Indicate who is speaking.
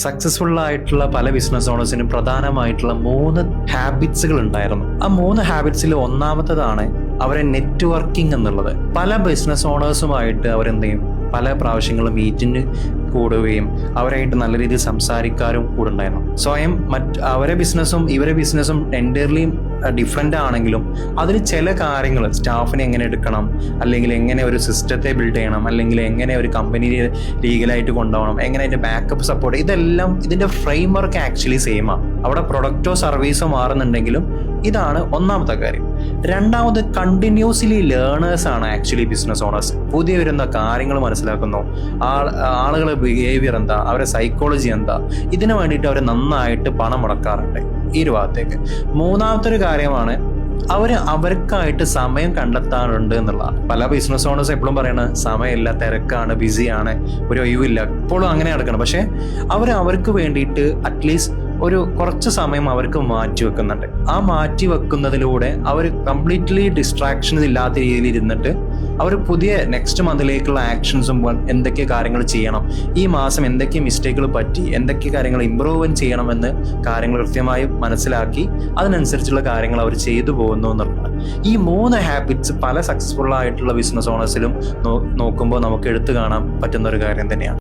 Speaker 1: Successful ആയിട്ടുള്ള പല business ഓണേഴ്സിനും പ്രധാനമായിട്ടുള്ള 3 ഹാബിറ്റ്സുകൾ ഉണ്ടായിരുന്നു. ആ 3 ഹാബിറ്റ്സിൽ ഒന്നാമത്തതാണ് അവരെ നെറ്റ്വർക്കിംഗ് എന്നുള്ളത്. പല ബിസിനസ് ഓണേഴ്സുമായിട്ട് അവരെന്ത് ചെയ്യും, പല പ്രാവശ്യങ്ങളും മീറ്റിന് കൂടുകയും അവരായിട്ട് നല്ല രീതിയിൽ സംസാരിക്കാനും കൂടെ ഉണ്ടായിരുന്നു. സ്വയം അവരെ ബിസിനസ്സും ഇവരെ ബിസിനസ്സും എൻറ്റയർലി ഡിഫറെൻ്റ് ആണെങ്കിലും അതിൽ ചില കാര്യങ്ങൾ, സ്റ്റാഫിനെ എങ്ങനെ എടുക്കണം, അല്ലെങ്കിൽ എങ്ങനെ ഒരു സിസ്റ്റത്തെ ബിൽഡ് ചെയ്യണം, അല്ലെങ്കിൽ എങ്ങനെ ഒരു കമ്പനി ലീഗലായിട്ട് കൊണ്ടുപോകണം, എങ്ങനെ അതിൻ്റെ ബാക്കപ്പ് സപ്പോർട്ട്, ഇതെല്ലാം ഇതിൻ്റെ ഫ്രെയിം വർക്ക് ആക്ച്വലി സെയിമാണ്. അവിടെ പ്രൊഡക്റ്റോ സർവീസോ മാറുന്നുണ്ടെങ്കിലും ഇതാണ് ഒന്നാമത്തെ കാര്യം. രണ്ടാമത് കണ്ടിന്യൂസ്ലി ലേണേഴ്സ് ആണ് ആക്ച്വലി ബിസിനസ് ഓണേഴ്സ്. പുതിയ വരുന്ന കാര്യങ്ങൾ മനസ്സിലാക്കുന്നു, ആളുകളുടെ ബിഹേവിയർ എന്താ, അവരുടെ സൈക്കോളജി എന്താ, ഇതിനു വേണ്ടിയിട്ട് അവർ നന്നായിട്ട് പണം മുടക്കാറുണ്ട് ഈ ഒരു ഭാഗത്തേക്ക്. മൂന്നാമത്തെ ഒരു കാര്യമാണ് അവർക്കായിട്ട് സമയം കണ്ടെത്താറുണ്ട് എന്നുള്ളതാണ്. പല ബിസിനസ് ഓണേഴ്സ് എപ്പോഴും പറയണ സമയമില്ല, തിരക്കാണ്, ബിസിയാണ്, ഒരു ഒഴിവില്ല, എപ്പോഴും അങ്ങനെ നടക്കണം. പക്ഷെ അവർക്ക് വേണ്ടിയിട്ട് അറ്റ്ലീസ്റ്റ് ഒരു കുറച്ച് സമയം അവർക്ക് മാറ്റി വെക്കുന്നുണ്ട്. ആ മാറ്റി വെക്കുന്നതിലൂടെ അവർ കംപ്ലീറ്റ്ലി ഡിസ്ട്രാക്ഷൻസ് ഇല്ലാത്ത രീതിയിൽ ഇരുന്നിട്ട് അവർ പുതിയ നെക്സ്റ്റ് മന്തിലേക്കുള്ള ആക്ഷൻസും എന്തൊക്കെ കാര്യങ്ങൾ ചെയ്യണം, ഈ മാസം എന്തൊക്കെ മിസ്റ്റേക്കുകൾ പറ്റി, എന്തൊക്കെ കാര്യങ്ങൾ ഇമ്പ്രൂവ് ചെയ്യണമെന്ന് കാര്യങ്ങൾ കൃത്യമായി മനസ്സിലാക്കി അതിനനുസരിച്ചുള്ള കാര്യങ്ങൾ അവർ ചെയ്തു പോകുന്നു എന്നുള്ളതാണ്. ഈ 3 ഹാബിറ്റ്സ് പല സക്സസ്ഫുൾ ആയിട്ടുള്ള ബിസിനസ് ഓണേഴ്സിലും നോക്കുമ്പോൾ നമുക്ക് എടുത്തു കാണാൻ പറ്റുന്ന ഒരു കാര്യം തന്നെയാണ്.